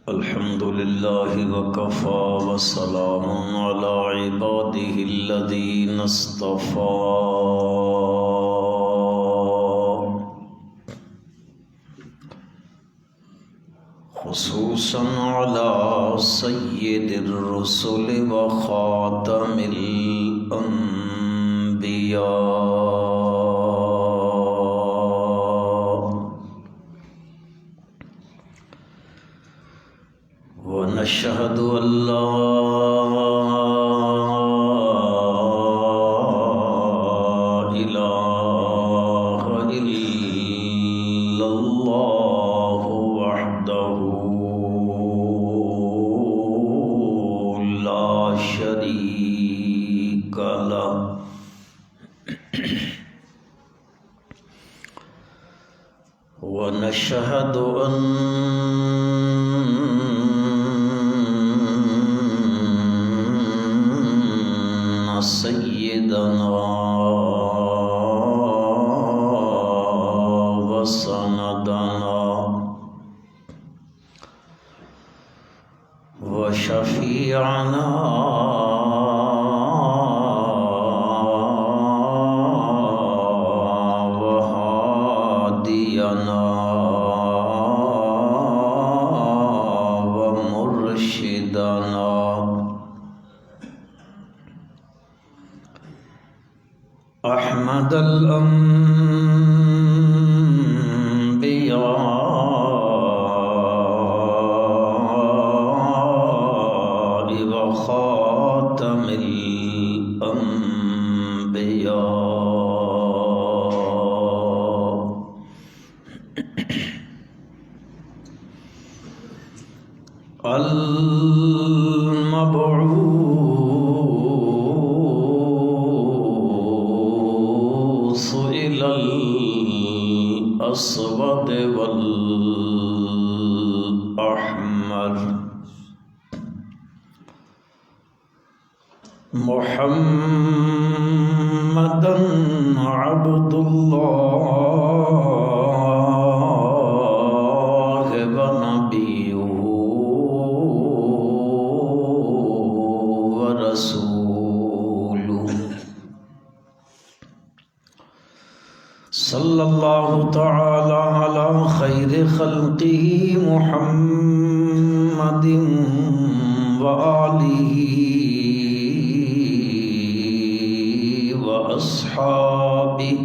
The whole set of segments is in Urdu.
الحمد لله وكفى وسلام على عباده الذين اصطفى خصوصا على سيد الرسل وخاتم الأنبياء ونشهد أن لا إله إلا الله وحده لا شريك له ونشهد أن سيدنا وسندنا وشفيعنا وهادينا ومرشدنا أحمد الأنبياء وخاتم الأنبياء المبعوث إلى الأسود والأحمر محمدا عبد الله ونبيه ورسوله صلى الله تعالى على خير خلقه محمد وآله وأصحابه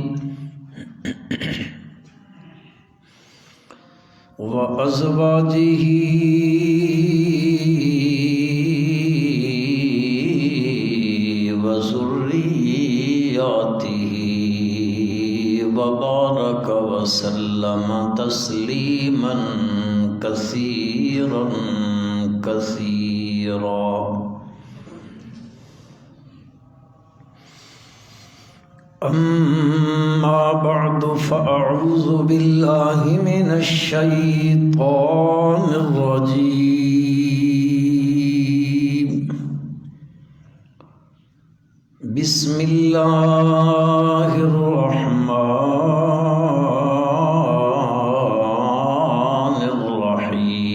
وأزواجه وذرياته وبارك وسلم تسليما كثيرا كثيرا. أما بعد فأعوذ بالله من الشيطان الرجيم. بسم الله الرحمن الرحيم.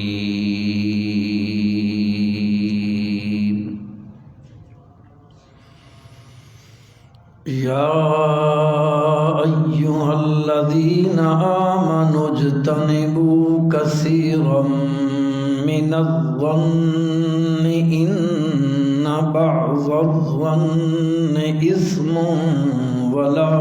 يا أيها الذين آمنوا اجتنبوا كثيرا من الظن إن بعض الظن إثم ولا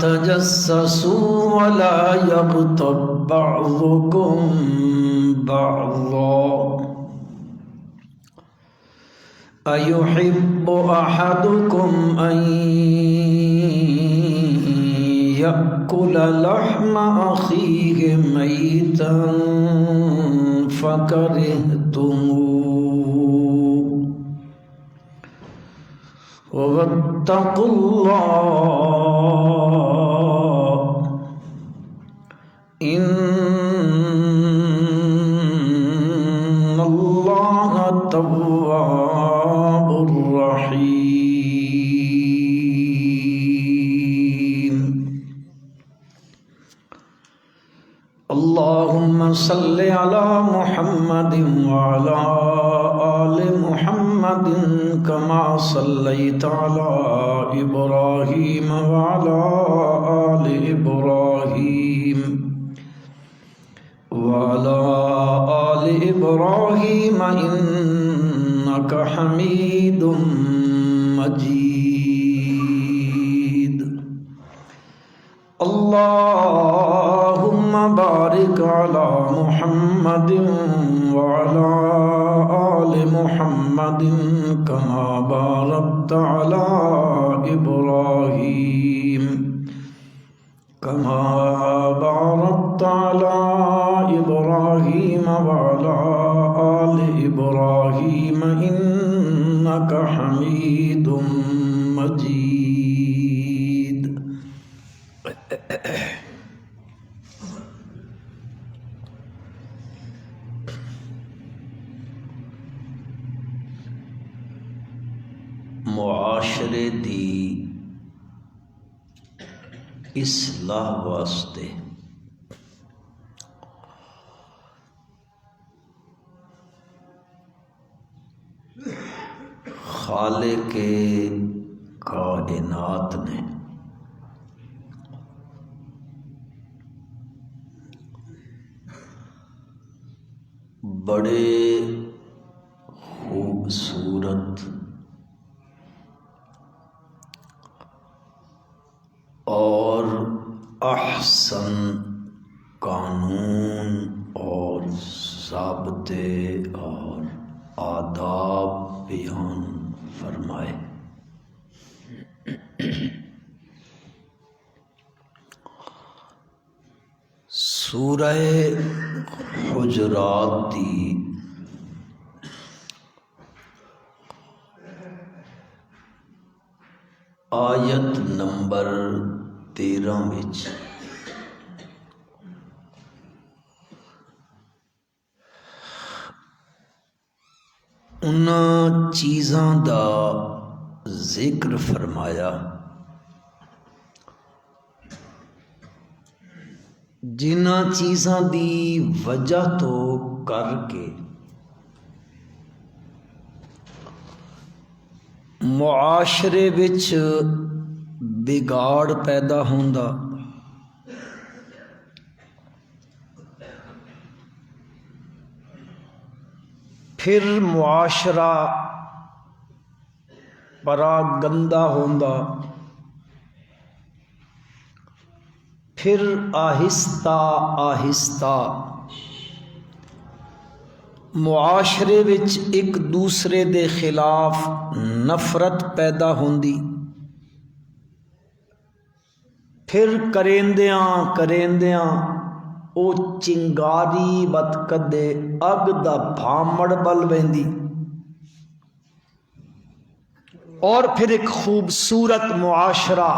تجسسوا ولا يغتب بعضكم بعضا. أيحب أحدكم أن يأكل لحم أخيه ميتا فكرهتموه واتقوا الله إن الله تواب رحيم. صل على محمد وعلى آل محمد كما صليت على إبراهيم وعلى آل إبراهيم إنك حميد مجيد اللهم بارك على محمد وعلى آل محمد كما باركت على إبراهيم وعلى آل إبراهيم إنك حميد مجيد. معاشرے دی اصلاح واسطے خالق کائنات نے بڑے خوبصورت اور احسن قانون اور ضابطے اور آداب بیان فرمائے. سورہ حجرات دی آیت نمبر 13 وچ انہاں چیزاں دا ذکر فرمایا جنہاں چیزاں دی وجہ تو کر کے معاشرے وچ بگاڑ پیدا ہوندا، پھر معاشرہ بڑا گندا ہوندا، پھر آہستہ آہستہ معاشرے وچ ایک دوسرے دے خلاف نفرت پیدا ہوندی، پھر کریندیاں کریندیاں او چنگاری بت کدے اگ دا بھامڑ بل ویندی، اور پھر ایک خوبصورت معاشرہ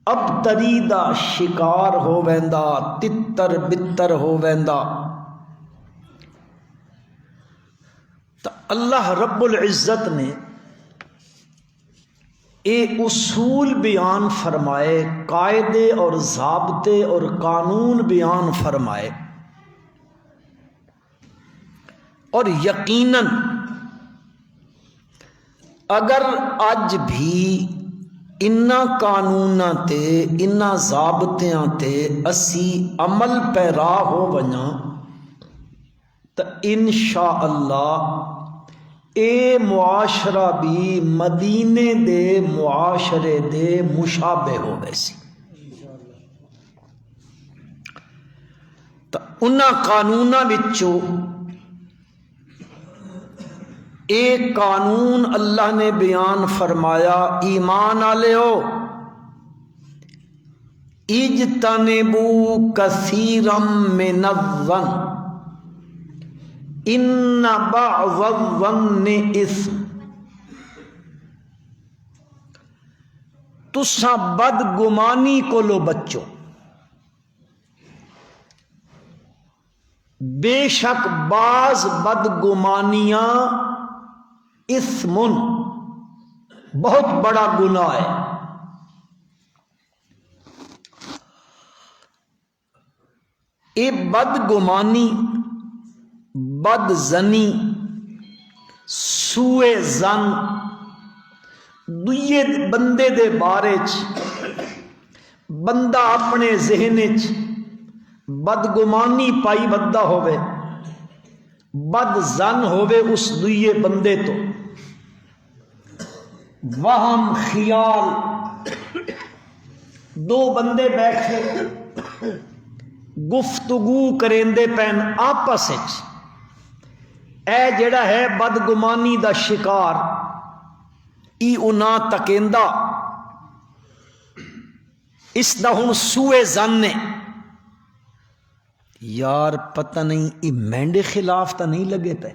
اب تری دا شکار ہو ویندا، تتر بتر ہو ویندا. تو اللہ رب العزت نے اے اصول بیان فرمائے، قاعدے اور ضابطے اور قانون بیان فرمائے، اور یقیناً اگر اج بھی انہاں قانوناں تے انہاں ضابطیاں تے اسی عمل پیرا ہو ونجاں تو انشاءاللہ اے معاشرہ بھی مدینے دے معاشرے دے مشابہ ہو ویسی. تو انہاں قانوناں وچوں ایک قانون اللہ نے بیان فرمایا، ایمان والےو اجتنبوا کثیرا من الظن ان بعض الظن اثم. تساں بدگمانی کو لو بچو، بے شک بعض بدگمانیاں اثمن بہت بڑا گناہ ہے. اے بدگمانی، بد زنی، سوء زن دویے بندے دے بارے بندہ اپنے ذہن بدگمانی پائی بندہ ہوئے، بد زن ہوئے اس دویے بندے تو، وہم خیال، دو بندے بیٹھے گفتگو کریندے پین آپس اے جڑا ہے بدگمانی دا شکار ای انا تکیندہ اس دا ہن سوئے زن نے یار پتہ نہیں ای مینڈے خلاف تا نہیں لگے پہ،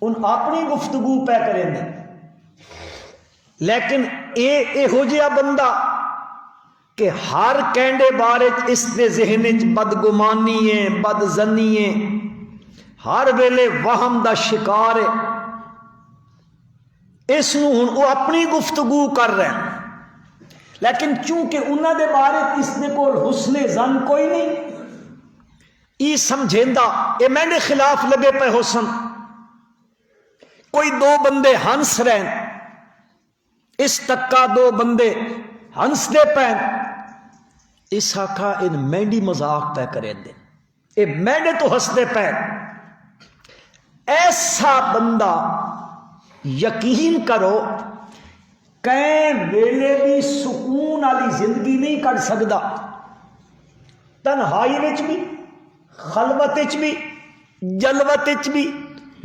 ان اپنی گفتگو پہ کریں دے، لیکن اے ہو جیا بندہ کہ ہر کینڈے بارے اس دے ذہن بدگمانی ہے، بد زنی ہے، ہر ویلے وہم دا شکار ہے، اس نو ہن وہ اپنی گفتگو کر رہے ہیں، لیکن چونکہ انہاں دے بارے اس دے کول حسن زن کوئی نہیں، ای سمجھیندہ اے میرے خلاف لگے پہ حسن، کوئی دو بندے ہنس رہے اس تکا دو بندے ہنس دے پہ اس آکھا ان مینڈی مذاق پہ کریں دے، اے مینڈے تو ہنس دے پہ، ایسا بندہ یقین کرو کہیں ویلے بھی سکون والی زندگی نہیں کر سکتا، تنہائی وچ بھی، خلوت وچ بھی، جلوت وچ بھی،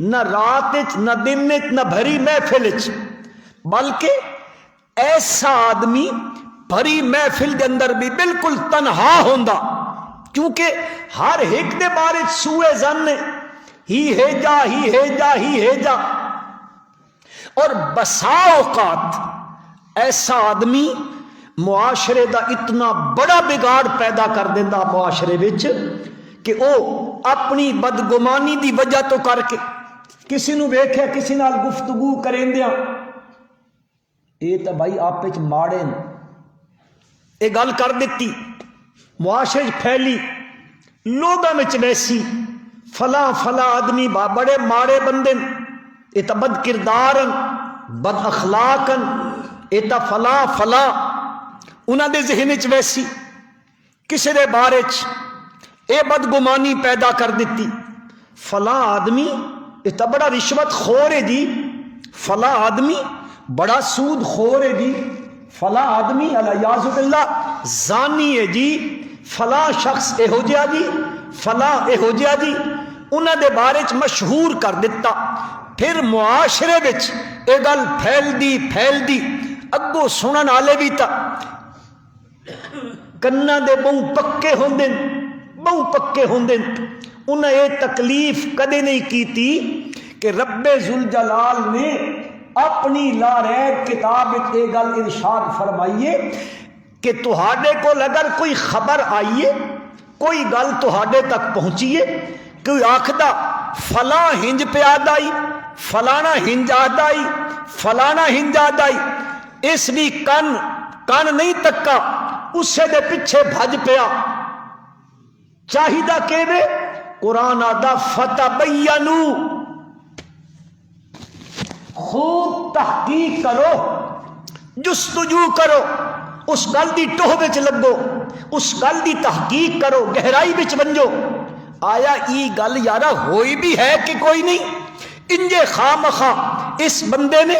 نہ رات وچ نہ دن وچ نہ بھری محفل وچ، بلکہ ایسا آدمی بھری محفل کے اندر بھی بالکل تنہا ہوندا، کیونکہ ہر ایک دے بارے سوئے زن ہی ہے جا، اور بسا اوقات ایسا آدمی معاشرے دا اتنا بڑا بگاڑ پیدا کر دینا معاشرے وچ کہ او اپنی بدگمانی دی وجہ تو کر کے کسی نو ویکھیا کسی نال گفتگو کریندیاں اے تا بھائی آپ وچ ماڑے اے گل کر دیتی، معاشرے پھیلی، لوگاں وچ ویسی فلاں آدمی بڑے ماڑے بندے، اے تا بد کردارن، بد اخلاقن، اے تا فلاں انہاں دے ذہن وچ ویسی، کسی دے بارے اے بدگمانی پیدا کر دیتی، فلاں آدمی اے تا بڑا رشوت خور ہے جی، فلاں آدمی بڑا سود خور ہے جی، فلاں آدمی الیاذ باللہ زانی ہے جی، فلاں شخص اے ہو جیا جی، فلاں اے ہو جیا جی، انہاں دے بارے مشہور کر دیتا، پھر معاشرے وچ اے گل پھیل دی اگوں سنن والے بھی تا کنا دے بہوں پکے ہوندے، انہیں یہ تکلیف کدے نہیں کیتی کہ رب ذوالجلال نے اپنی لا ریب کتاب یہ گل ارشاد فرمائیے کہ تہاڈے کول اگر کوئی خبر آئیے، کوئی گل تہاڈے تک پہنچیے، کوئی آکھدا فلاں ہنج پہ آدائی، فلانا ہنج آدائی، فلانا ہنج آدائی، اس بھی کن نہیں تکا، اسے دے پیچھے بھج پیا، چاہیدہ کہ وے قرآن آدھا فتبینو، خوب تحقیق کرو، جستجو کرو، اس گل دی ٹوہ وچ لگو، اس گل دی تحقیق کرو، گہرائی وچ ونجو، آیا ای گل یارا ہوئی بھی ہے کہ کوئی نہیں، انجے خامخواہ اس بندے نے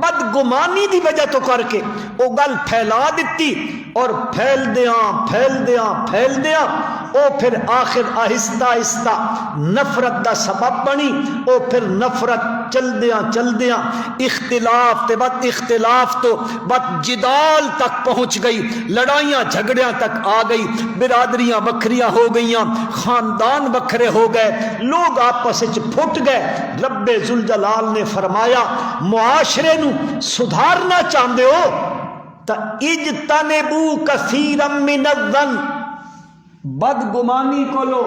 بدگمانی دی وجہ تو کر کے وہ گل پھیلا دیتی، اور پھیل دیاں او پھر آخر آہستہ نفرت دا سبب بنی، او پھر نفرت چل دیاں اختلاف تے بد اختلاف تو بد جدال تک پہنچ گئی، لڑائیاں جھگڑیاں تک آ گئی، برادریاں وکھریاں ہو گئیاں، خاندان وکھرے ہو گئے، لوگ آپس وچ پھٹ گئے۔ رب ذوالجلال نے فرمایا معاشرے نو سدھارنا چاہندے ہو تا اجتنبوا کثیرا من الظن، بدگمانی کو لو،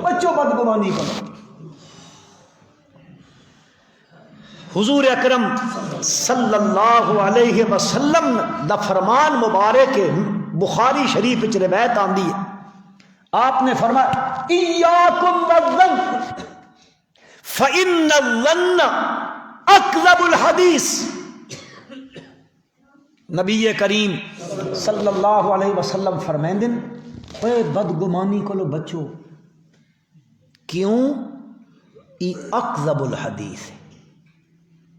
بچو بدگمانی کو لو، حضور اکرم صلی اللہ علیہ وسلم دا فرمان مبارک بخاری شریف وچ روایت آندی ہے. آپ نے فرمایا ایاکم والظن فإن الظن اکذب الحدیث. نبی کریم صلی اللہ علیہ وسلم فرمائندے اے بدگمانی کو لو بچو. کیوں؟ ای اکذب الحدیث،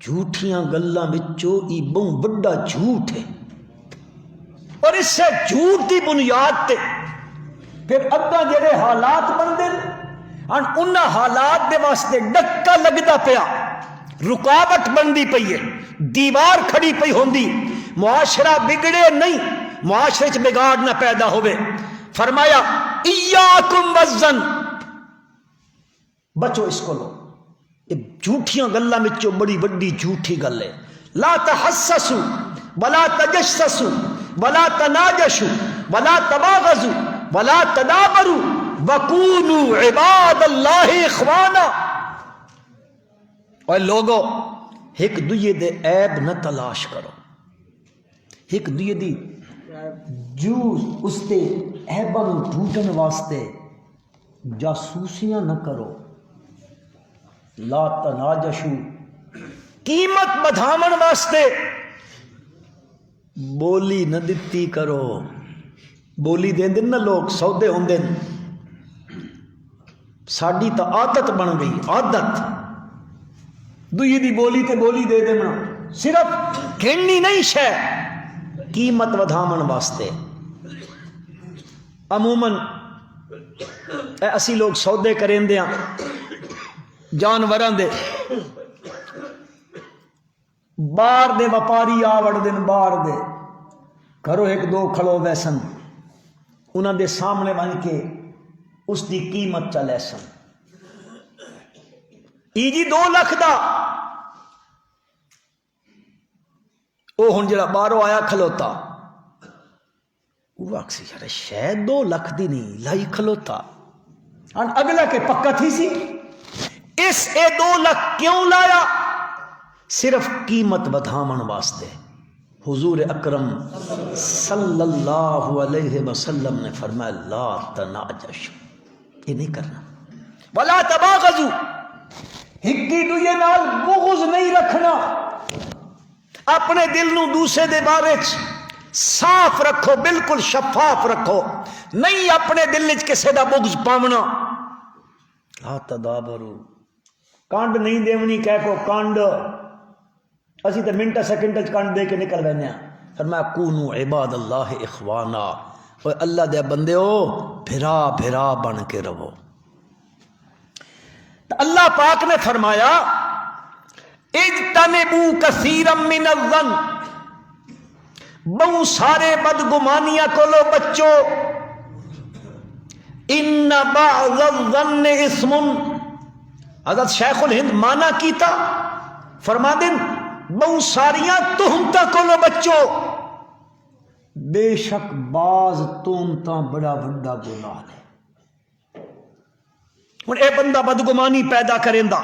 جھوٹیاں گلاں وچوں ای بہت بڑا جھوٹ ہے، اور اس سے جھوٹ دی بنیاد تے پھر اگاں جڑے حالات بندے ان انہاں حالات دے واسطے ڈکا لگدا پیا، رکاوٹ بندی پئی ہے، دیوار کھڑی پئی ہوندی، معاشرہ بگڑے نہیں، معاشرے چ بگاڑ نہ پیدا ہوئے. فرمایا ایاکم والظن، بچو اس کو لو. یہ جھوٹیاں گلاں وچوں بڑی بڑی جھوٹی گل ہے. لا تحسسوا ولا تجسسوا ولا تناجشوا ولا تباغضوا ولا تدابروا وکونوا عباد اللہ اخوانا. اور لوگو ایک دوجے دے عیب نہ تلاش کرو، ایک دوجے دی جوز اس تے عیباں نوں ڈھونڈن واسطے جاسوسیاں نہ کرو. لا تناجشوا، قیمت بدھاون واسطے بولی نہ دتی کرو. بولی دے دن نا لوگ سودے ہوندے، ساڈی تا عادت بن گئی، عادت دوئی دی بولی تے بولی دے دینا، صرف گھنی نہیں شے، قیمت ودھاون واسطے. عموماً اسی لوگ سودے کریندے ہاں جانوراں دے، باہر دے وپاری آ وڑدے باہر دے گھروں ایک دو کھڑو ویسن، انہاں دے سامنے بن کے اس دی قیمت چلے سن. ای جی 2 لاکھ دا، او ہن جڑا باہروں آیا کھلوتا وہ آکسی یار شاید 2 لاکھ دی نہیں لائی کھلوتا، اور اگلا کے پکا تھی سی اس اے 2 لاکھ کیوں لایا؟ صرف قیمت بدھاون واسطے. حضور اکرم صلی اللہ علیہ وسلم نے فرمایا لا تناجشوا، یہ نہیں کرنا. ولا تباغضوا، ہکی دوجے نال بغض نہیں رکھنا. اپنے دل نو دوسرے دے بارے صاف رکھو، بالکل شفاف رکھو، نہیں اپنے دل وچ کسے دا بغض پاونا. لا تدابروا، کانڈ نہیں دیونی کہہ کو کانڈ، اسی تو منٹ سیکنڈ کانڈ دے کے نکل رہنے ہیں. فرمایا کونوا عباد اللہ اخوانا، اور اللہ دے بندے ہو بھرا بھرا بن کے رہو. تو اللہ پاک نے فرمایا اجتنبوا کثیرا من الظن، بہت سارے بدگمانیاں کو لو بچو. ان بعض الظن اسم، حضرت شیخ الہند مانا کیتا فرما دن بہت ساریاں تہمتاں کو لو بچو، بے شک بعض تہمتاں بڑا بڑا گناہ ہے. ہن اے بندہ بدگمانی پیدا کریندا،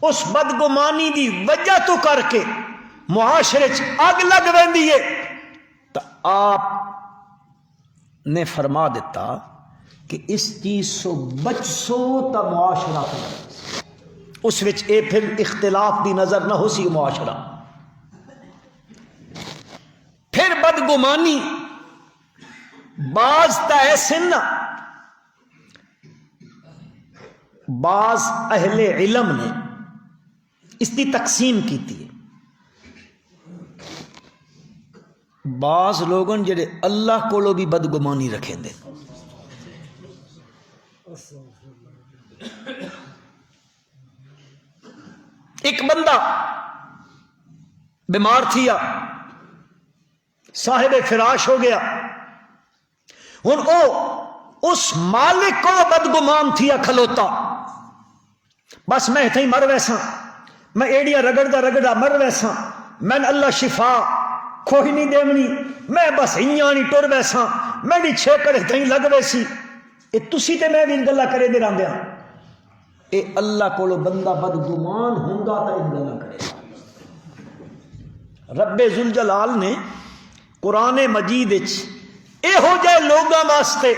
اس بدگمانی دی وجہ تو کر کے معاشرے چ اگ لگ ویندی ہے. تو آپ نے فرما دیتا کہ اس چیز سو بچ سو تا معاشرہ اس وچ اے پھر اختلاف دی نظر نہ ہو سی معاشرہ. پھر بدگمانی بعض تا ایسے نا، بعض اہل علم نے اس کی تقسیم کی تھی. بعض لوگوں جڑے اللہ کو بھی بدگمانی رکھیں دے. ایک بندہ بیمار تھیا، صاحب فراش ہو گیا، ہن او اس مالک کو بدگمان تھیا کھلوتا، بس میں اتھے ہی مر ویسا، میں ایڑیاں رگڑدا مر ویسا، میں اللہ شفا کوئی نہیں دیونی، میں بس ہیاں نہیں ٹر ویسا، میری چھیکڑ اتھے ہی لگ ویسی. یہ تسی تے میں بھی گلا کرے دے راندے ہاں. اے اللہ کو بندہ بدگمان ہوندا تا اندر نہ کرے. رب ذوالجلال نے قرآن مجید یہو جہے لوگوں واسطے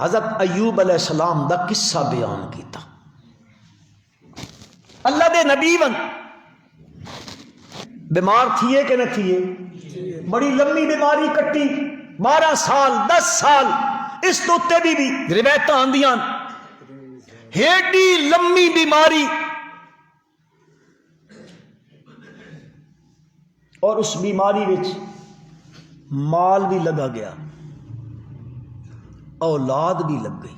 حضرت ایوب علیہ السلام دا قصہ بیان کیتا. اللہ دے نبی ون بیمار تھیے کہ نہ تھیے؟ بڑی لمبی بیماری کٹی، 12 سال 10 سال، اس تو تے بھی روایت آندیاں ہیڈی لمبی بیماری، اور اس بیماری وچ مال بھی لگا گیا، اولاد بھی لگ گئی،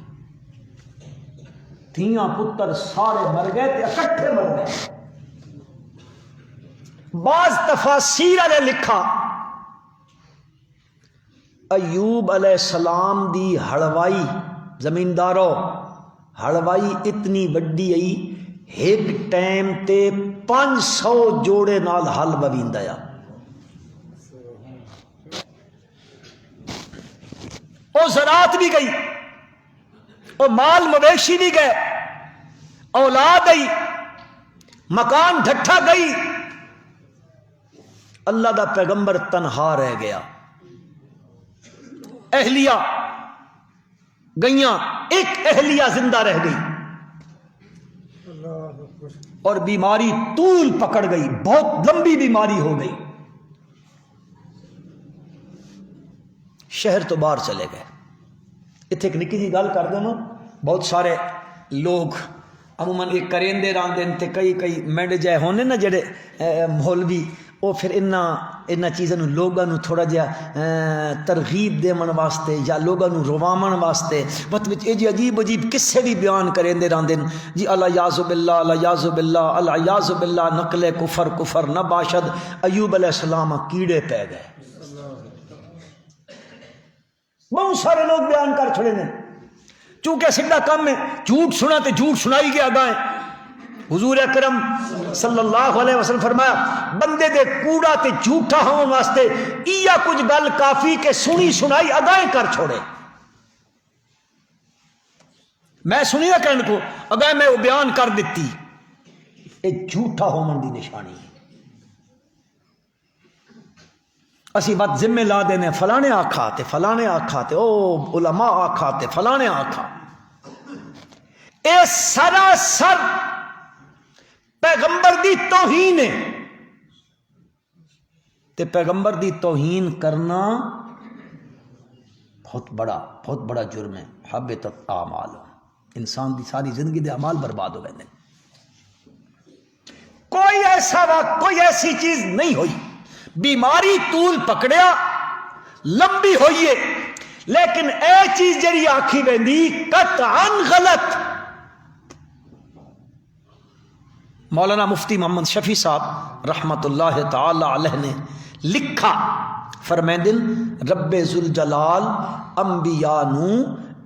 دھیاں پتر سارے مر گئے تے اکٹھے مر گئے. بعض تفاسیر نے لکھا ایوب علیہ السلام دی ہڑوائی، زمینداروں ہڑوائی اتنی وڈی آئی، ایک ٹائم تے 500 جوڑے نال ہل بویندا یا. وہ زراعت بھی گئی، وہ مال مویشی بھی گئے، اولاد آئی، مکان ڈھٹھا گئی. اللہ دا پیغمبر تنہا رہ گیا، اہلیہ گئیاں، ایک اہلیہ زندہ رہ گئی، اور بیماری طول پکڑ گئی، بہت لمبی بیماری ہو گئی. شہر تو باہر چلے گئے. اتنے ایک نکی جی گل کر دینا، بہت سارے لوگ عموماً ایک کریندے راندے تے کئی منڈ جائے ہونے نا جڑے مولوی، وہ پھر انہاں چیزاں لوگاں تھوڑا جہا ترغیب دیون واسطے یا لوگاں رواون واسطے وقت وچ جی عجیب قصے بھی بیان کریندے راندے جی الیاذ باللہ الیاذ باللہ الیاذ باللہ، نقل کفر نہ باشد. ایوب علیہ السلام کیڑے پہ گئے. بہت سارے لوگ بیان کر چھڑے نے، چونکہ سیدھا کام ہے جھوٹ سنا تے جھوٹ سنائی گیا گائیں. حضور اکرم صلی اللہ علیہ وسلم فرمایا بندے دے کوڑا تے جھوٹا ہون واسطے ایا کچھ گل کافی کہ سنی سنائی اگائیں کر چھوڑے. میں سنی نہ کہنے کو اگائیں میں وہ بیان کر دیتی، یہ جھوٹا ہون دی نشانی ہے. اسی بات ذمہ لا دینے فلانے آکھا تے فلانے آکھا تے او علماء آکھا تے فلانے آکھا. اے سراسر پیغمبر دی توہین ہے، تے پیغمبر دی توہین کرنا بہت بڑا جرم ہے. حبطت اعمال، انسان دی ساری زندگی دے اعمال برباد ہو گئے. کوئی ایسا وقت کوئی ایسی چیز نہیں ہوئی، بیماری طول پکڑیا لمبی ہوئی ہے، لیکن اے چیز جڑی آکھی ویندی قطعاً غلط. مولانا مفتی محمد شفیع صاحب رحمت اللہ تعالی علیہ نے لکھا، فرمیندن رب ذوالجلال انبیاء نو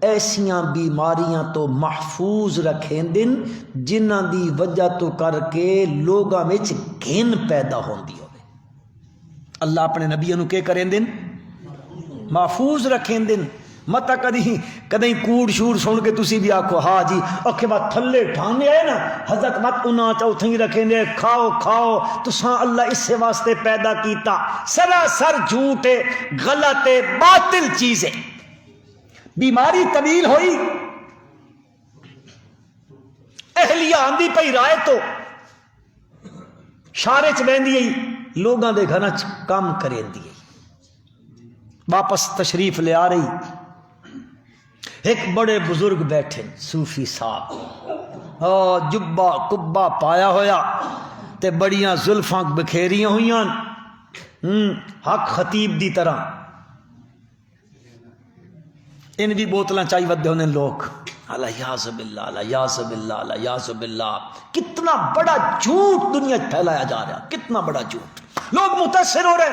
ایسیاں بیماریاں تو محفوظ رکھیں دن جنہ دی وجہ تو کر کے لوگاں وچ گھن پیدا ہوندی ہوئے. اللہ اپنے نبیوں نو کے کریں دن محفوظ رکھیں دن. متا کدیں کوڑ شور سن کے تسی بھی آکھو ہاں جی اوکے بات تھلے ٹھانے آئے نا حضرت مت انہاں چوتھیں رکھیں دے کھاؤ تساں اللہ اس سے واسطے پیدا کیتا. سراسر جھوٹ ہے، غلط ہے، باطل چیز ہے. بیماری طویل ہوئی، اہلیہ آندی پئی رائے تو شارے چ بہندی آئی، لوگاں دے گھراں چ کام کریں دی، واپس تشریف لے آ رہی. ایک بڑے بزرگ بیٹھے صوفی صاحب، جبا کبا پایا ہویا تے بڑیاں زلفاں بکھیریاں ہوئیاں، حق خطیب دی طرح. ان بھی بوتلاں چائی ودے ہونے لوگ، الیاذ باللہ الیاذ باللہ الیاذ باللہ. کتنا بڑا جھوٹ دنیا پھیلایا جا رہا، کتنا بڑا جھوٹ. لوگ متاثر ہو رہے.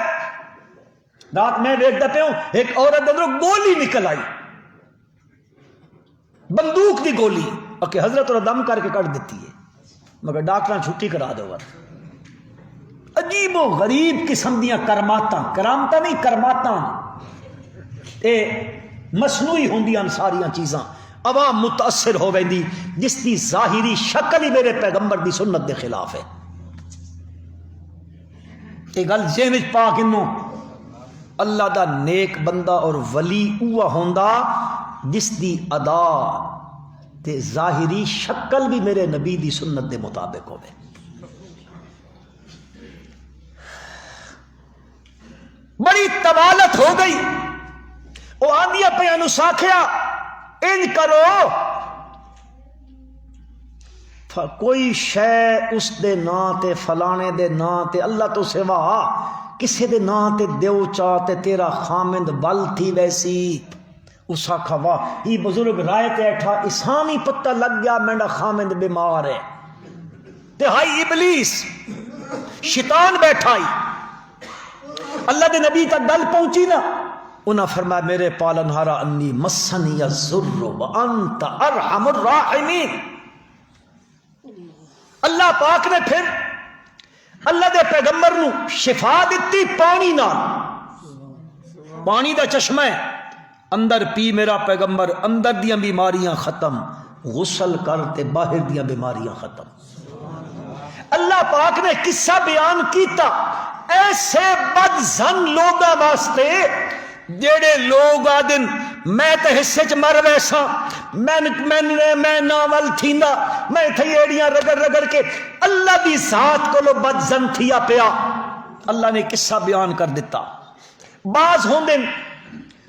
رات میں دیکھتا پہ ہوں ایک عورت اندروں گولی نکل آئی، بندوق دی گولی، کہ حضرت اور دم کر کے کٹ دیتی ہے، مگر ڈاکٹر چھٹی کرا دو. عجیب و غریب قسم دیاں کرامتاں نہیں کرماتاں، اے مصنوعی ہوندیاں ساریاں چیزاں. عوام متاثر ہو ویندی جس دی ظاہری شکل ہی میرے پیغمبر دی سنت دے خلاف ہے. یہ گل ذہن وچ پا کنوں اللہ دا نیک بندہ اور ولی اوہ ہوندا جس دی ادا تے ظاہری شکل بھی میرے نبی دی سنت دے مطابق ہوے. بڑی طوالت ہو گئی. وہ آندیا پیانو ساکھیا انج کرو کوئی شے اس دے نا تے فلانے دے نا تے اللہ تو سوا کسے دے نا تے دیو چاہتے تیرا خامند بل تھی ویسی. اس آکھا واہ یہ بزرگ رائے تے اٹھا اسامی پتہ لگ گیا میرا خامند بیمار ہے. تے ہائی ابلیس شیطان بیٹھائی اللہ دے نبی تک گل پہنچی نا. انہاں فرمایا میرے پالنہارا انی مسنی الضر وانت ارحم الراحمین. اللہ پاک نے پھر اللہ دے پیغمبر نو شفا دیتی پانی نال. پانی دا چشمہ ہے اندر پی میرا پیغمبر اندر دیاں بیماریاں ختم. غسل کر تے باہر دیاں بیماریاں ختم. اللہ پاک نے قصہ بیان کیتا ایسے بد زن لوگاں واسطے جڑے لوگ آدن میں تے حصے چ مر ویسا میں ناول تھیندا میں تھیڑیاں رگڑ رگڑ کے اللہ دی ذات کو لو بد زن تھیا پیا. اللہ نے قصہ بیان کر دیتا. بعض ہوندن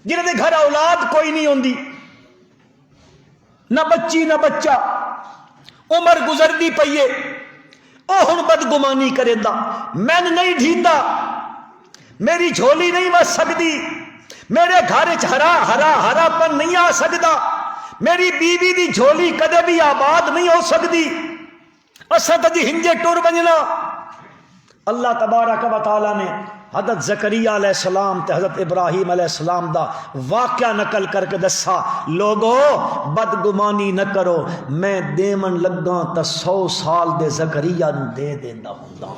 جنہاں دے گھر اولاد کوئی نہیں ہوندی نہ بچی نہ بچہ عمر گزردی پئیے او ہن بدگمانی کریندا میں نہیں ڈھیندا میری جھولی نہیں وس سکتی میرے گھر چ ہرا ہرا ہرا پن نہیں آ سکتا میری بیوی دی جھولی کدے بھی آباد نہیں ہو سکتی اساں تے جی ہنجے ٹر بننا. اللہ تبارک و تعالی نے حضرت زکریا علیہ السلام تے حضرت ابراہیم علیہ السلام دا واقعہ نقل کر کے دسا لوگو بدگمانی نہ کرو میں دیمن لگا تا 100 سال دے زکریا نو دے دیندا ہوندا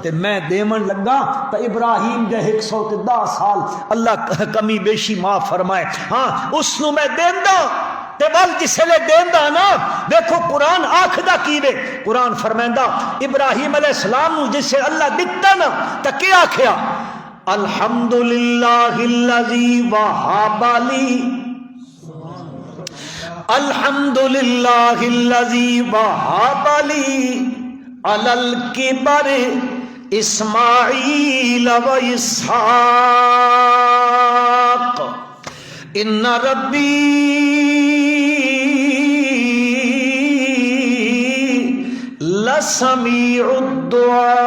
تے میں دیمن لگا تا ابراہیم دے 110 سال اللہ کمی بیشی معاف فرمائے ہاں اس نو میں دیندا تے ول جسے لے دیندا نا. دیکھو قرآن آکھدا کیویں قرآن فرمیندا ابراہیم علیہ السلام نو جسے اللہ دتا نا تا کیا آکھیا الحمدللہ الذی وہب لی الحمدللہ الذی وہب لی علی الکبر اسماعیل و اسحاق ان ربی لسمیع الدعاء.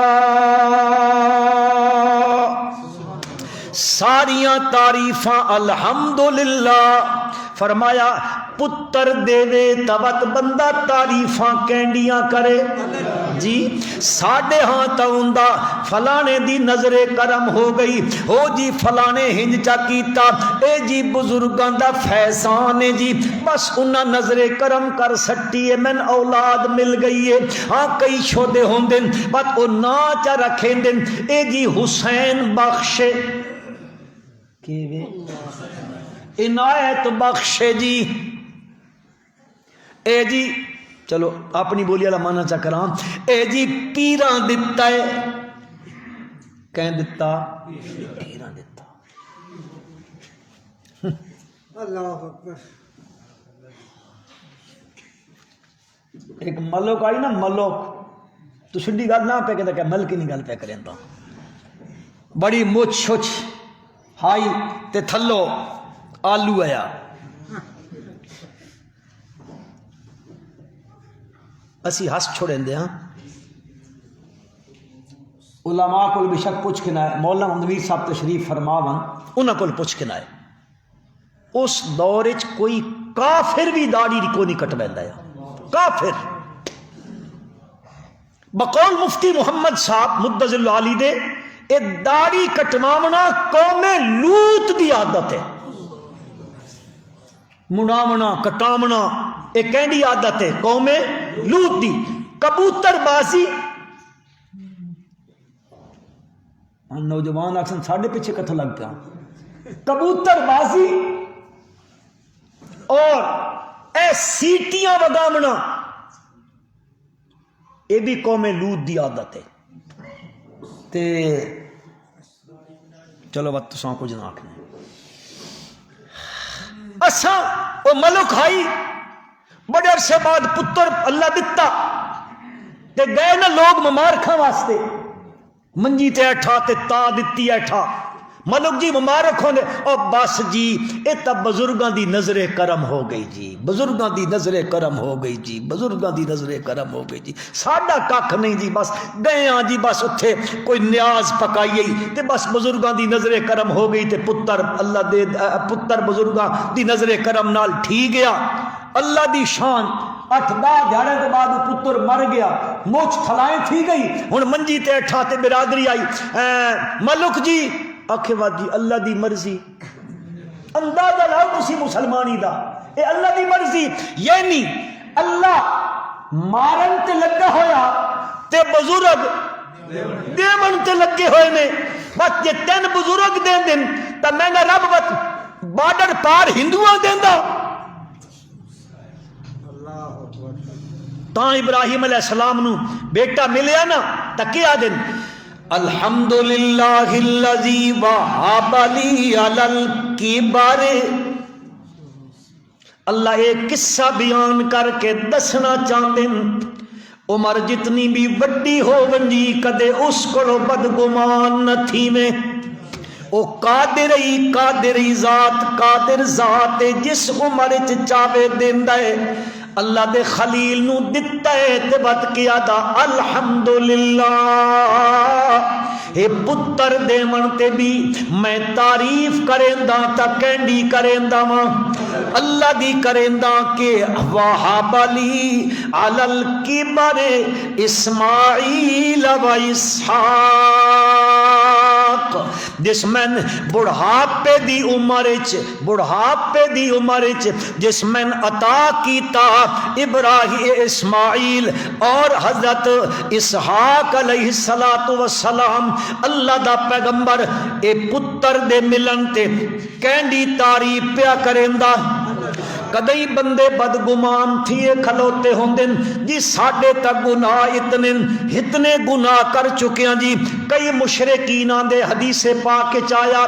ساریاں تعریفاں الحمدللہ. فرمایا پتر دے تبت بندہ تعریفاں کینڈیاں کرے جی ساڈے ہاں تاوندا فلانے دی نظر کرم ہو گئی ہو جی فلانے ہنج چا کیتا اے جی بزرگاں دا فیضان ہے جی بس انہاں نظر کرم کر سٹی ہے من اولاد مل گئی ہے. ہاں کئی شودے ہوندن بس او نا چا رکھیندن اے جی حسین بخش کیویں عنایت بخش جی اے جی چلو اپنی بولی والا مانا چا کراں اے جی پیراں دتا ہے کہیں دتا پیراں دتا. اللہ اکبر. ایک ملک آئی نا ملک تو سڈی گل نہ پہ کہ ملک نہیں گل پہ کریں تو بڑی مچھ چھچ ہائی تے تھلو آلو آیا اسی ہس چھوڑیں دے ہاں علماء کو بھی شک پوچھ کے نائے مولانا مندویر صاحب تشریف فرماون انہاں کو پوچھ کے نائے اس دور وچ کوئی کافر بھی داڑھی کو نہیں کٹ بیندا ہے کافر. بقول مفتی محمد صاحب مدظل علی دے اے داڑھی کٹواونا قوم لوط دی عادت ہے. مناونا کٹامنا ایک کینڈی عادت ہے قوم لوط دی. کبوتر بازی نوجوان اکثر ساڑھے پیچھے کتھا لگ گیا کبوتر بازی اور اے سیٹیاں وگامنا یہ بھی قوم لوط دی عادت ہے. تے چلو بات تساں کچھ نہ آکھنا اساں او ملک ہائی بڑے عرصے بعد پتر اللہ دتا تے گئے نا لوگ ممارکھاں واسطے منجی تے ایٹھا تے تا دتی ایٹھا ملک جی مبارک ہونے او بس جی اے تا بزرگاں دی نظر کرم ہو گئی جی بزرگاں دی نظر کرم ہو گئی جی بزرگاں دی نظر کرم ہو گئی جی ساڈا کھ نہیں جی بس گئے ہاں جی بس اتھے کوئی نیاز پکائی تے بس بزرگاں دی نظر کرم ہو گئی تے پتر اللہ دے پتر بزرگاں دی نظر کرم نال ٹھی گیا. اللہ دی شان 8-10 دھیاڑے کے بعد پتر مر گیا موچ تھلائیں تھی گئی ہن منجی تے اٹھا تے برادری آئی ملک جی آکھے وا جی اللہ دی مرضی اندازہ لاؤ تسی مسلمانی دا اے اللہ دی مرضی یعنی اللہ مارن تے لگا ہویا تے بزرگ دیمن تے لگے ہوئے نے بس جے 3 بزرگ دین دن تا میں نہ رب بت بارڈر پار ہندوؤں دیندا تا ابراہیم علیہ السلام نو بیٹا ملیا نا تا کیا دن الحمدللہ الذی وہب لی علی الکبر. اللہ ایک قصہ بیان کر کے دسنا چاہتے عمر جتنی بھی وڈی ہو ونجی کدے اس کو بدگمان نہ تھی میں او قادری ذات جس عمر چاہے دیندا ہے اللہ دے خلیل نو دتا ہے تے بات کیا دا الحمدللہ اے پتر دیون تے بھی میں تعریف کریندا تا کینڈی کریندا وا اللہ دی کریندا کہ وہب لی علی الکبر اسماعیل و اسحاق جس میں بڑھاپے دی عمر جس میں عطا کیتا ابراہیم اسماعیل اور حضرت اسحاق علیہ السلام اللہ دا پیغمبر اے پتر دے ملن تے کینڈی تعریف پیا کریندا. کدئی بندے بدگمان تھیے کھلوتے ہوندن جی ساڈے تک گناہ اتنے گناہ کر چکے ہیں جی. کئی مشرکین دے حدیث پاک چایا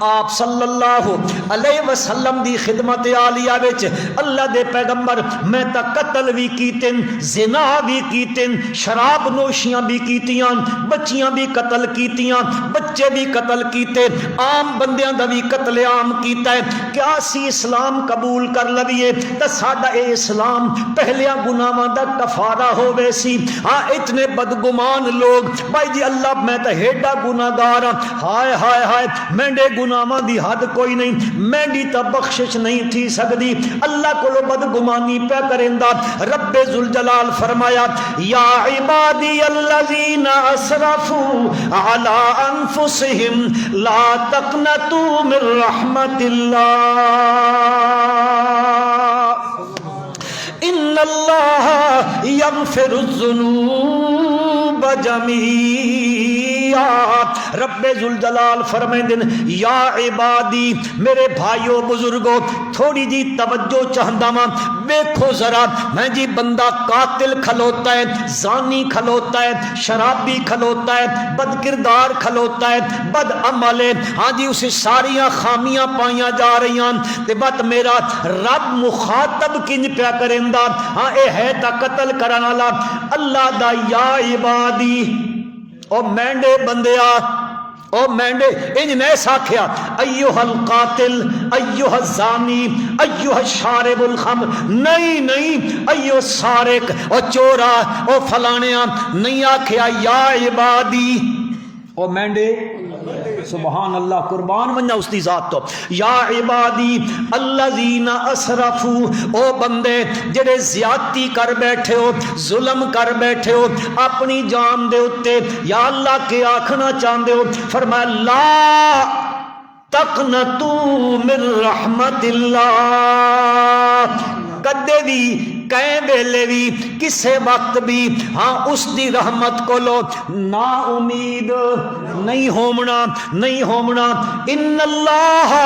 آپ صلی اللہ علیہ وسلم دی خدمت عالیہ وچ اللہ دے پیغمبر میں تا قتل بھی کیتن زنا بھی کیتن شراب نوشیاں بھی کیتیاں بچیاں بھی قتل کیتیاں بچے بھی قتل کیتے عام بندیاں دا بھی قتل عام کیتا ہے. کیا سی اسلام قبول کر لوی تے ساڈا اے اسلام پہلیاں گناہاں دا کفارہ ہووے سی. ہاں اتنے بدگمان لوگ بھائی جی اللہ میں تے ہیڈا گناہگار ہاں ہائے ہائے ہائے مینڈے گناہاں دی حد کوئی نہیں مینڈی تا بخشش نہیں تھی سکدی اللہ کولو بدگمانی پہ کریندا. رب ذوالجلال فرمایا یا عبادی الذین اسرفوا علی انفسہم لا تقنطوا من رحمت اللہ ان اللہ یغفر الذنوب جمیعا. رب ذوالجلال فرمائیں یا عبادی میرے بھائیو بزرگو تھوڑی جی توجہ چاہندا ماں دیکھو ذرا میں جی بندہ قاتل کھلوتا ہے زانی کھلوتا ہے شرابی کھلوتا ہے بد کردار کھلوتا ہے بد عمل ہے ہاں جی اسے ساریاں خامیاں پائیاں جا رہی ہیں تے بات میرا رب مخاطب کنج پیا کریندا ہاں اے ہے تا قتل کرن والا اللہ دا یا عبادی او مینڈے بندیا او مینڈے انج نے ساکھیا ایوہ القاتل ایوہ الزانی ایوہ الشارب الخمر نہیں ایوہ سارق او چورا او فلانیاں نہیں آکھیا یا عبادی او مینڈے سبحان اللہ قربان ونجا اس دی ذات تو یا عبادی الذین اسرفوا او بندے جڑے زیادتی کر بیٹھے ہو ظلم کر بیٹھے ہو اپنی جان دے اتے یا اللہ کے آکھنا چاہندے ہو فرمایا لا تقنطوا من رحمت اللہ کدے بھی کہیں ویلے بھی کسے وقت بھی ہاں اس دی رحمت کو لو نا امید نہیں ہومنا ان اللہ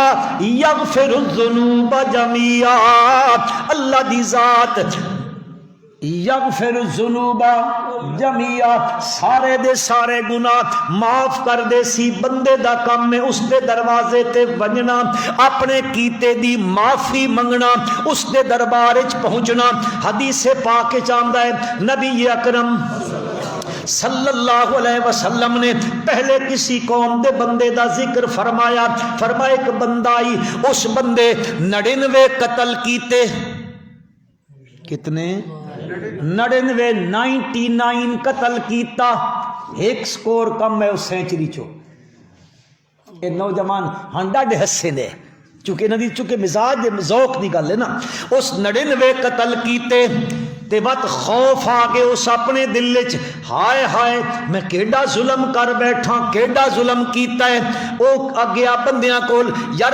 یغفر الذنوب جميعا اللہ دی ذات یغفر الذنوب جميعا سارے دے سارے گناہ معاف کر دے سی بندے دا کام میں اس دے دروازے تے ونجنا اپنے کیتے دی معافی منگنا اس دے دربار وچ پہنچنا حدیث پاک وچ آندا ہے نبی اکرم صلی اللہ علیہ وسلم نے پہلے کسی قوم دے بندے دا ذکر فرمایا ایک بندہ آئی اس بندے 99 قتل کیتے کتنے 99 قتل کیتا ایک سکور کم ہے اس سینچری چو اے نوجوان ہنڈا دے ہسے نے چونکہ مزاج ذوق دی گل ہے نا اس 99 قتل کیتے تے وقت خوف آ گئے اس اپنے دل وچ ہائے میں کیڑا ظلم کر بیٹھا کیڑا ظلم کیتا ہے او اگیا بندیاں کول یار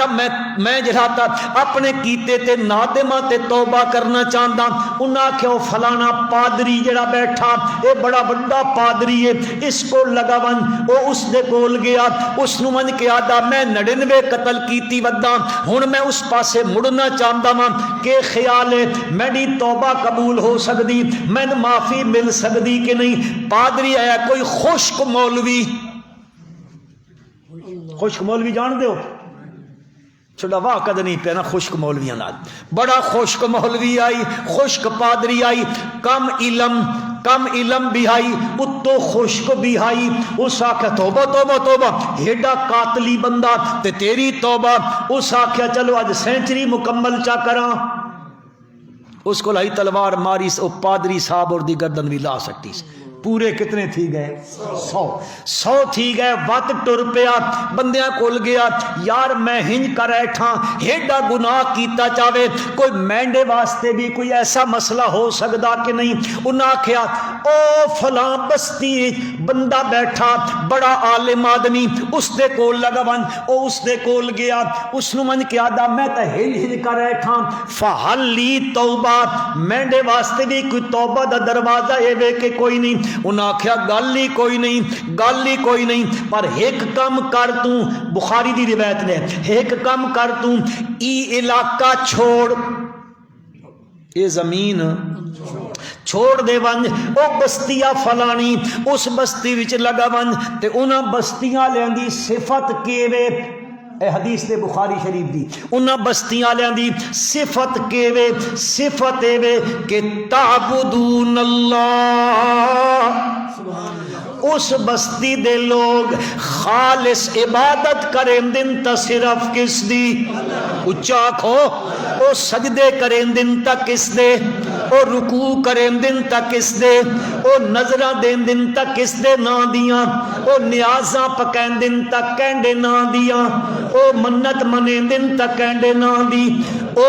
میں جڑا تا اپنے کیتے تے نادماں تے توبہ کرنا چاہندا انہاں آکھیا فلانا پادری جڑا بیٹھا اے بڑا بڑا پادری ہے اس کو لگا ون او اس دے کول گیا اس نو من کے آدا میں 99 قتل کیتی ودا ہن میں اس پاسے مڑنا چاہندا ہاں کہ خیال ہے میری توبہ قبول ہو سکتی میں معافی مل سکتی کہ نہیں پادری آیا کوئی خشک مولوی جان دے ہو چھوڑا واہ کد نہیں پہ نا خشک مولویاں نال بڑا خشک مولوی آئی خشک پادری آئی کم علم بھی آئی اتو خشک بھی آئی اس آکھا توبہ ہیڈا قاتلی بندہ تے تیری توبہ اس آکھا چلو آج سینچری مکمل چا کراں اس کو لائی تلوار ماری او پادری صاحب اور دی گردن بھی لا سکتی پورے کتنے تھی گئے 100 تھی گئے وقت ٹر پیا بندیاں کول گیا یار میں ہنج کر ایٹھا ہیڈا گناہ کیتا چاہے کوئی مینڈے واسطے بھی کوئی ایسا مسئلہ ہو سکتا کہ نہیں انہاں آکھیا او فلاں بستی بندہ بیٹھا بڑا عالم آدمی اس دے کول لگا ون او اس دے کول گیا اس نو من کیا دا میں تا ہنج کر ایٹھا فحل لی توبہ مینڈے واسطے بھی کوئی توبہ دا دروازہ اے وے کہ کوئی نہیں انہاں آکھیا گل ہی کوئی نہیں پر ایک کم کر تو بخاری دی روایت نے ایک کم کر تو ای علاقہ چھوڑ اے زمین چھوڑ دے ونج او بستیاں فلانی اس بستی وچ لگا ونج تے انہاں بستیاں لیندی صفت کیوے اے حدیث دے بخاری شریف دی انہاں بستیاں لیندی صفت کیوے صفت ایوے کہ تعبدون اللہ اس بستی دے لوگ خالص عبادت کریں دن تا صرف کس دی اچھا کھو او سجدے کریں دن تا کس دے او رکوع کریں دن تا کس دے او نظرہ دیں دن تا کس دے نا دیاں او نیازاں پکیں دن تا کینڈے نا دیاں او منت منیں دن تا کینڈے نا دی او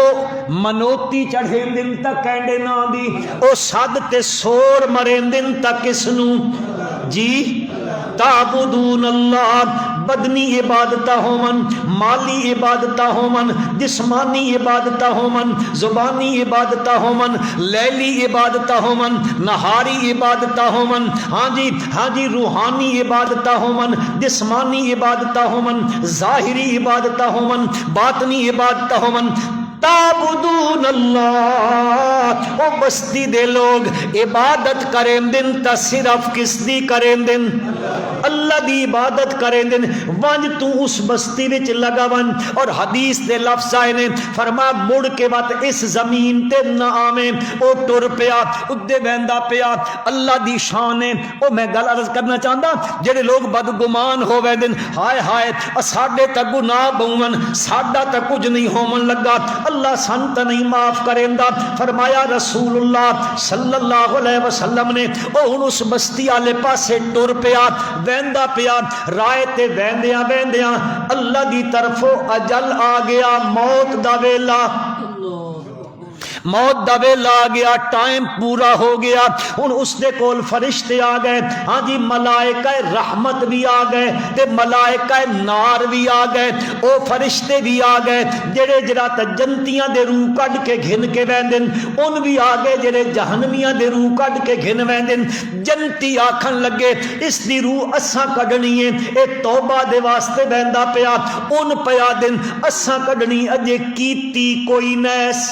منوتی چڑھیں دن تا کینڈے نا دی او صد تے سور مریں دن تا کس نو جی تعبدون اللہ بدنی عبادتہ ہومن مالی عبادتہ ہومن جسمانی عبادتہ ہومن زبانی عبادتہ ہومن لیلی عبادتہ ہومن نہاری عبادتہ ہومن ہاں جی روحانی عبادتہ ہومن جسمانی عبادتہ ہومن ظاہری عبادتہ ہومن باطنی عبادتہ ہومن تعبدون اللہ او بستی دے لوگ عبادت کریں دن تا صرف کس دی کریں دن اللہ دی عبادت کریں دن ونج تو اس بستی وچ لگا ون اور حدیث دے لفظ آئے نے فرما مڑ کے بات اس زمین تے نہ آمیں او ٹر پیا ادے بہندہ پیا اللہ دی شان ہے او میں گل عرض کرنا چاہتا جڑے لوگ بدگمان ہو وے دن ہائے ساڈے تا گناہ بہون ساڈا تا کچھ نہیں ہومن لگا اللہ سنت نہیں معاف کریں دا فرمایا رسول اللہ صلی اللہ علیہ وسلم نے او ہن اس بستی والے پاسے ٹر پیا ویندا پیا رائے تے ویندیاں اللہ دی طرفوں اجل آ گیا موت دا ویلا موت دا ویلا آ گیا، ٹائم پورا ہو گیا، ہن اس دے کول فرشتے آ گئے، ہاں جی ملائکہ رحمت بھی آ گئے تے ملائکہ نار بھی آ گئے، او فرشتے بھی آ گئے جڑے جرا تے جنتیاں دے روح کڈ کے گھن کے ویندن، ان بھی آ گئے جڑے جہنمیاں دے روح کڈ کے گھن ویندن۔ جنتی آکھن لگے اس دی روح اساں کڈنی ہے، اے توبہ دے واسطے ویندا پیا، ان پیا دن اساں کڈنی اجے کیتی کوئی نیس۔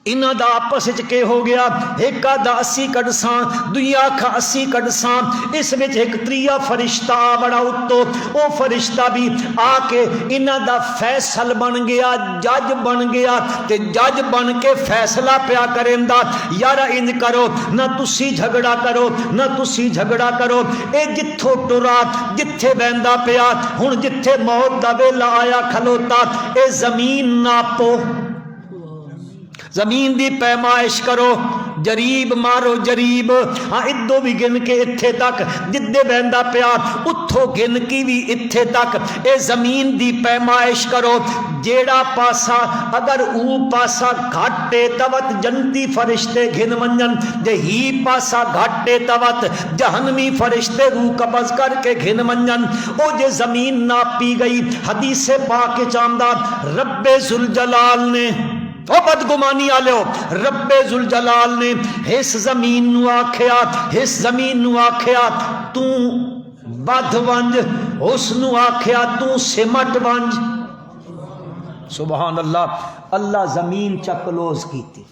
انہاں دا آپس وچ کے ہو گیا، ایک آدھا 80 کڈساں، دوئی آکھا 80 کڈساں، اس وچ ایک تریا فرشتہ آ بڑا اتو، او فرشتہ بھی آ کے انہاں دا فیصل بن گیا، جج بن گیا تے جج بن کے فیصلہ پیا کریندا، یارا انج کرو، نہ تسی جھگڑا کرو، نہ تسی جھگڑا کرو، اے جتھوں ٹرا جتھے بیندا پیا، ہن جتھے موت دا ویلا آیا کھلوتا، اے زمین ناپو، زمین دی پیمائش کرو، جریب مارو جریب، ہاں ادو بھی گن کے اتھے تک، جدے بیندا پیا اتھو گن کی بھی اتھے تک، اے زمین دی پیمائش کرو، جیڑا پاسا اگر او پاسا گھاٹے توت جنتی فرشتے گھن منجن، جے ہی پاسا گھاٹے توت جہنمی فرشتے روح قبض کر کے گھن منجن، او جے زمین ناپی گئی، حدیث پاک چاندہ رب ذوالجلال نے، او بدگمانی آلیو، رب ذوالجلال نے اس زمین نو آکھیا، اس زمین نو آکھیا تو بدھ ونج، اس نو آکھیا تو سمٹ ونج۔ سبحان اللہ، اللہ زمین چکلوز کیتی،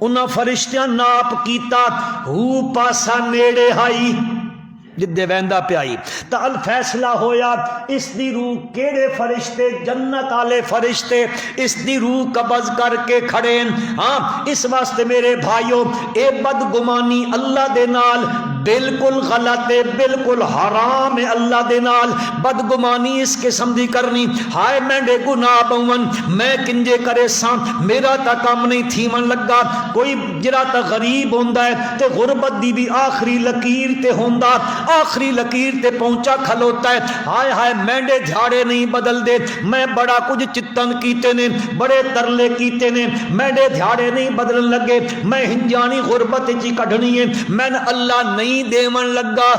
انہاں فرشتیاں ناپ کیتا، ہو پاسا نیڑے آئی جدے ویندا پیائی، تا الفیصلہ ہویا اس دی روح کیڑے فرشتے، جنت آلے فرشتے اس دی روح قبض کر کے کھڑین۔ ہاں اس واسطے میرے بھائیو، اے بدگمانی اللہ دے نال بالکل غلط ہے، بالکل حرام ہے اللہ دے نال بدگمانی اس قسم دی کرنی۔ ہائے میں گناہ بون، میں کنجے کرے ساں، میرا تا کام نہیں تھی من لگا، کوئی جرا تا غریب ہوندا ہے تے غربت دی بھی آخری لکیر تے ہوندا، آخری لکیر تے پہنچا کھلوتا ہے، ہائے ہائے مینڈے دھاڑے نہیں بدل دے، میں بڑا کچھ چتن کیتے نے، بڑے ترلے کیتے نے، مینڈے دھاڑے نہیں بدلن لگے، میں ہنجانی غربت جی کڈھنی ہے، میں اللہ نہیں دیون لگا،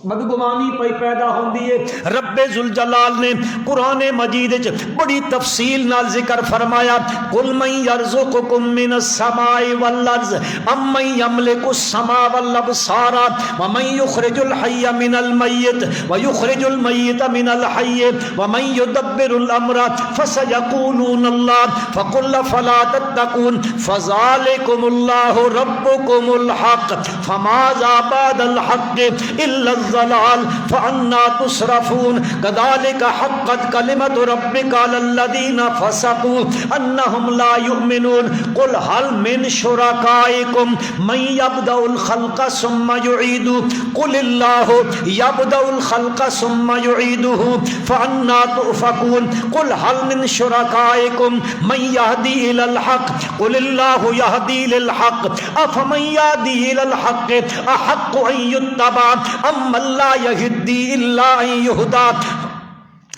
بدگمانی پئی پیدا ہوندی ہے۔ رب ذوالجلال نے قرآن مجید وچ بڑی تفصیل نال ذکر فرمایا، قل من یرزقکم من السماء والارض ام من یملک السماء والابصار ومن یخرج الحی من المیت ویخرج المیت من الحی ومن یدبر الامر فسیقولون اللہ فقل فلا تتقون فذلکم اللہ ربکم الحق فماذا بعد الحق الا الضلال فأنا تصرفون كذلك حقت كلمة ربك على الذين فسقوا أنهم لا يؤمنون قل هل من شركائكم من يبدأ الخلق ثم يعيده قل الله يبدأ الخلق ثم يعيده فأنا تؤفكون قل هل من شركائكم من يهدي إلى الحق قل الله يهدي للحق أفمن يهدي إلى الحق أحق أن يتبع أم لا يهدي إلا أن يهدى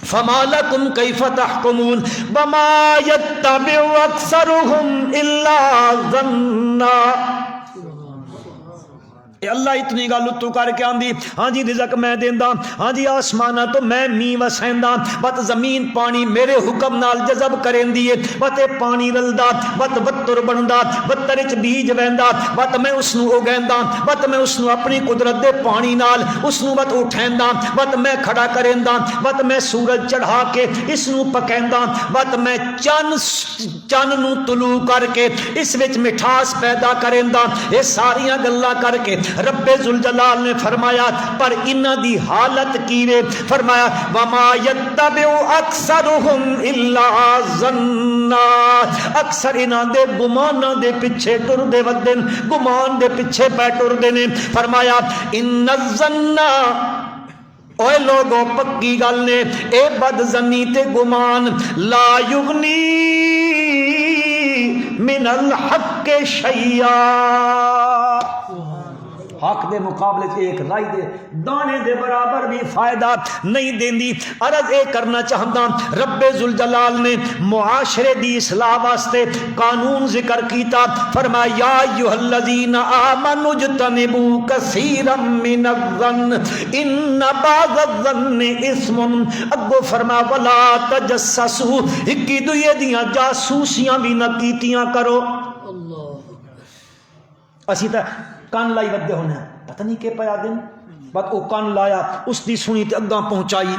فما لكم كيف تحكمون وما يتبع أكثرهم إلا ظنا۔ اللہ اتنی گل تو کر کے آندی، ہاں جی رزق میں دیندا، ہاں جی آسمانہ تو میں می وسیندا، بت زمین پانی میرے حکم نال جذب کریندی ہے، بت پانی رلدا، بت بتر بندا، بتر وچ بیج ویندا، بت میں اس نو اگیندا، بت میں اس نو اپنی قدرت دے پانی نال اس نو بت اٹھیندا، بت میں کھڑا کریندا، بت میں سورج چڑھا کے اس نو پکیندا، بت میں چن نو طلوع کر کے اس وچ مٹھاس پیدا کریندا، یہ ساریاں گلاں کر کے رب ذوالجلال نے فرمایا پر انہاں دی حالت کیویں؟ فرمایا وما یتبع اکثرهم الا ظنا، اکثر انہاں دے گماناں دے پیچھے ٹر دے ودن، گمان دے پیچھے پے ٹر دے نے۔ فرمایا ان الظن، اوے لوگوں پکی گل نے، اے بد زنی تے گمان لا یغنی من الحق شیئا، حق دے مقابلے چ ایک رائی دے دانے دے برابر بھی فائدہ نہیں دیندی۔ عرض اے کرنا چاہتا رب ذوالجلال نے معاشرے دی اصلاح واسطے قانون ذکر کیتا، فرمایا یا ایھا الذین آمنوا اجتنبوا کثیرا من الظن ان بعض الظن اسم، اگو فرما ولا تجسسوا، اکی دوئے دیاں جاسوسیاں بھی نہ کیتیاں کرو۔ اسی تا کان لائی ودے ہونے پتہ نہیں کہ پیا دن بات او کان لایا اس دی سنی تے اگاں پہنچائی۔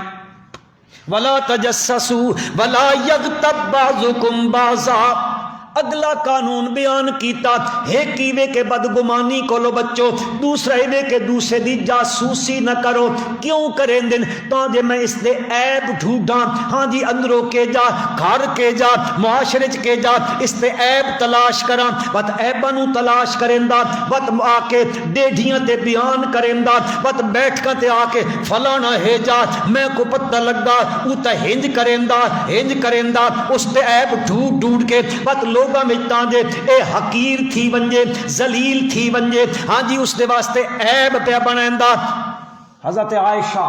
ولا تجسسوا ولا یغتب بعضکم بعضا، اگلا قانون بیان کیتا ہے کیوے کے بدگمانی کو لو بچو، دوسرا ہے کہ دوسرے دی جاسوسی نہ کرو۔ کیوں کریں دن تو جے میں اس دے عیب ڈھونڈاں، ہاں جی اندروں کے جا گھر کے جا معاشرے چ کے جا اس دے عیب تلاش کراں، بت عیباں نو تلاش کریندا، بت آ کے ڈیڈیاں تے بیان کریندا، بت بیٹھکاں تے آ کے فلانا ہے جا میں کو پتہ لگا او تے ہنج کریندا اس دے عیب ڈھونڈ ڈھونڈ کے بت لوگاں وچ تاں دے اے حقیر تھی ونجے ذلیل تھی ونجے، ہاں جی اس دے واسطے عیب پیا بنیندا۔ حضرت عائشہ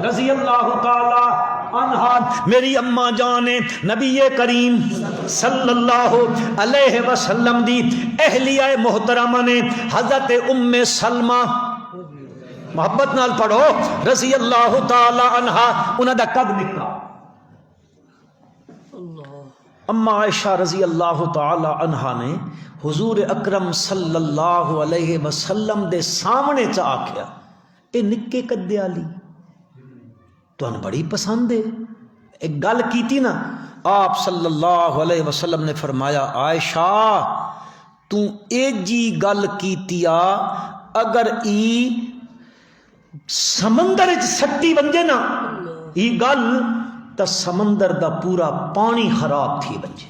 رضی اللہ تعالی عنہا میری اماں جان نبی کریم صلی اللہ علیہ وسلم دی اہلیہ محترمہ نے حضرت ام سلمہ محبت نال پڑھو رضی اللہ تعالی عنہا، انہاں دا قد نکا اما عائشہ رضی اللہ تعالی عنہا نے حضور اکرم صلی اللہ علیہ وسلم دے سامنے چا آکھیا اے نکے قدے والی تہن بڑی پسند ہے۔ ایک گل کیتی نا آپ صلی اللہ علیہ وسلم نے فرمایا عائشہ تو اے جی گل کیتیا اگر ای سمندر وچ سٹی ونجے نا ای گل تا سمندر دا پورا پانی خراب تھی بچے۔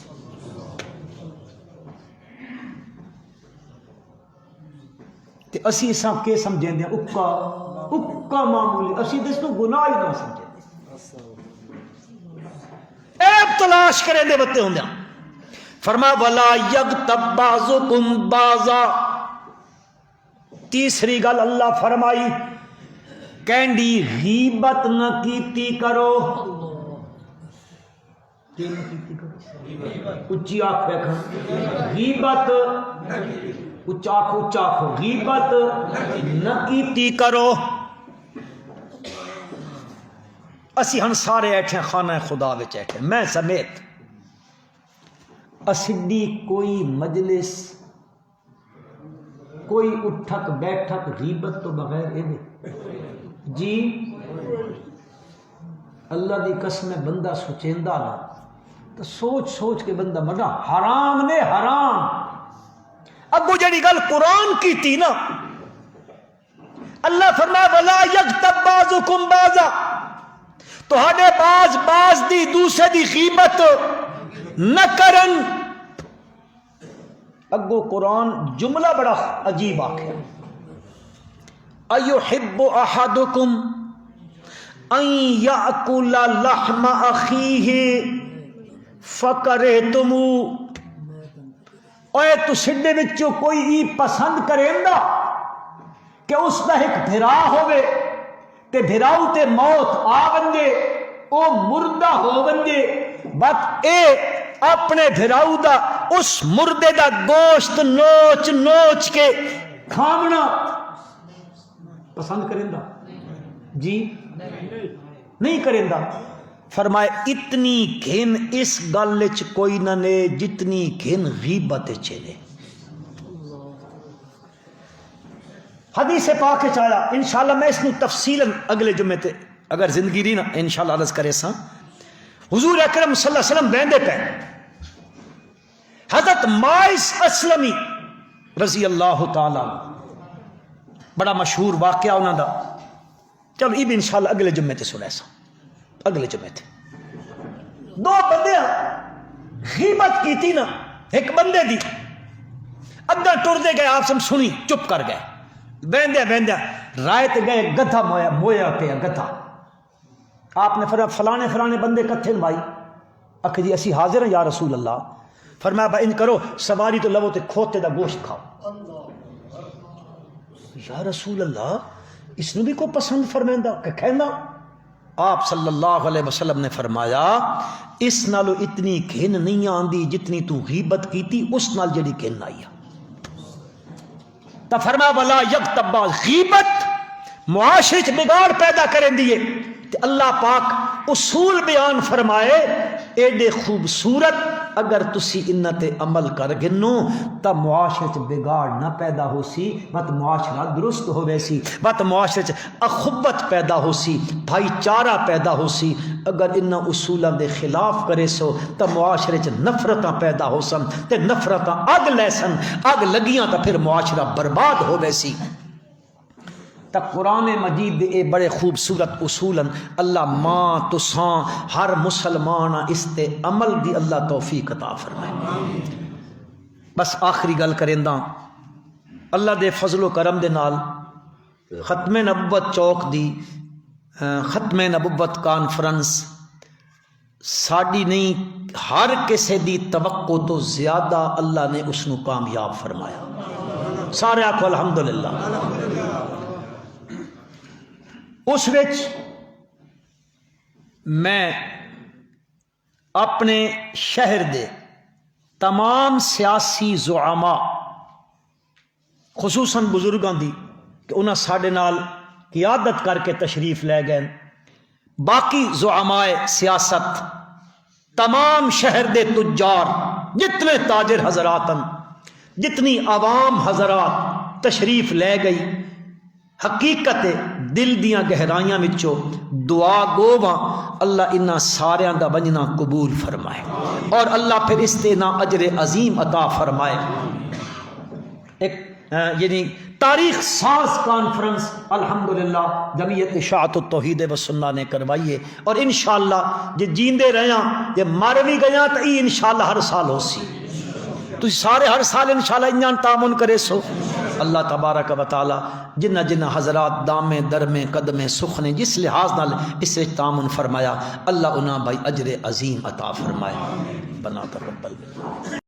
تے اسی اساں کے سمجھیں دے اکا معمولی، اسی دس نو گناہ ہی نہ سمجھیں دے، عیب تلاش کریں دے بتے ہوں دے۔ فرما ولا یغتب بعضکم بعضا، تیسری گل اللہ فرمائی کینڈی غیبت نہ کیتی کرو۔ اچھی آنکھ رکھا غیبت، اچھا آنکھ غیبت نہ کیتی کرو۔ اسی ہن سارے ایٹھے خانہ خدا وچ ایٹھے میں سمیت، اسڈی کوئی مجلس کوئی اٹھک بیٹھک غیبت تو بغیر اے جی اللہ دی قسم بندہ سوچیندا نا تو سوچ سوچ کے بندہ مرنا حرام نے حرام۔ ابو جڑی گل قرآن کی تھی نا اللہ فرمایا ولا یغتب بعضکم بعضا، تو ہڈے باز دی دوسرے دی غیبت نہ کرن۔ اگو قرآن جملہ بڑا عجیب آکھیا ایحب احدکم ان یاکل لحم اخیہ فکرہتمو، اوے تو سڈے وچوں کوئی ای پسند کریندا کہ اس دا ایک بھرا ہوئے تے بھراؤ تے موت آ ونجے او مردہ ہو ونجے، بات اے اپنے بھراؤ دا اس مردے دا گوشت نوچ نوچ کے کھاونا پسند کریندا جی نہیں کریندا۔ فرمائے اتنی گھن اس گل وچ کوئی نہ نے جتنی گھن غیبت وچ نے۔ حدیث پاک وچ آیا انشاءاللہ میں اس نو تفصیلا اگلے جمعے تے اگر زندگی رہی نا انشاءاللہ عرض کرے سا۔ حضور اکرم صلی اللہ علیہ وسلم بہندے پہ حضرت مائز اسلمی رضی اللہ تعالی بڑا مشہور واقعہ انہاں دا، چل یہ بھی انشاءاللہ اگلے جمعے تے سنے سا۔ اگلے جمعے تھے دو بندے غیبت کی تھی نا ایک بندے دی، اگا ٹر دے گئے آپ سم سنی چپ کر گئے، بہندے بہندے رائے تے گئے گدھا مویا پہ گدھا، آپ نے فرمایا فلانے فلانے بندے کتھے بھائی، اکھ جی اسی حاضر ہیں یا رسول اللہ۔ فرمایا بھائی ان کرو سواری تو لو تے کھوتے دا گوشت کھاؤ۔ یا رسول اللہ اس نے بھی کو پسند فرمائندہ کہ کہنا؟ آپ صلی اللہ علیہ وسلم نے فرمایا اس نالو اتنی گھن نہیں آندی جتنی تو غیبت کیتی اس نال جڑی گھن آئی. تو فرمایا ولا یغتب، غیبت معاشرے چ بگاڑ پیدا کریں دیے. اللہ پاک اصول بیان فرمائے ایڈے خوبصورت، اگر تسی انتے عمل کر گنو تا معاشرے چ بگاڑ نہ پیدا ہو سی، بت معاشرہ درست ہوئے سی، بت معاشرے چ اخبت پیدا ہو سی، بھائی چارہ پیدا ہو سی. اگر انہاں اصولاں دے خلاف کرے سو تا معاشرے چ نفرتاں پیدا ہو سن تے نفرتاں اگ لے سن، اگ لگیاں تا پھر معاشرہ برباد ہوئے سی. تا قرآن مجید دے اے بڑے خوبصورت اصولاً اللہ ماں تساں ہر مسلمان اس تے عمل دی اللہ توفیق عطا فرمائے. بس آخری گل کرنداں، اللہ دے فضل و کرم دے نال ختم نبوت چوک دی ختم نبوت کانفرنس ساڈی نہیں ہر کسے دی توقع تو زیادہ اللہ نے اس نو کامیاب فرمایا. سارے آکھو الحمدللہ. اس وچ میں اپنے شہر دے تمام سیاسی زعماء خصوصاً بزرگاں دی کہ انہاں ساڈے نال قیادت کر کے تشریف لے گئے، باقی زعماء سیاست، تمام شہر دے تجار، جتنے تاجر حضراتن، جتنی عوام حضرات تشریف لے گئی، حقیقت دل دیاں گہرائیاں وچوں دعا گواں اللہ انہاں ساریاں دا بننا قبول فرمائے اور اللہ پھر اس تے نا اجر عظیم عطا فرمائے. ایک یعنی تاریخ ساز کانفرنس الحمدللہ جمعیت اشاعت التوحید و سنہ نے کروائی ہے اور انشاءاللہ جے جیندے رہیاں جے مر بھی گیاں تو یہ انشاءاللہ ہر سال ہو سی. تو سارے ہر سال انشاءاللہ انجان تعاون کرے سو. اللہ تبارک و تعالی جنہ جنہ حضرات دامے درمے قدمے سخنے جس لحاظ نال اس وچ تعاون فرمایا اللہ انہاں بھائی اجر عظیم عطا فرمائے. بنا تقبل.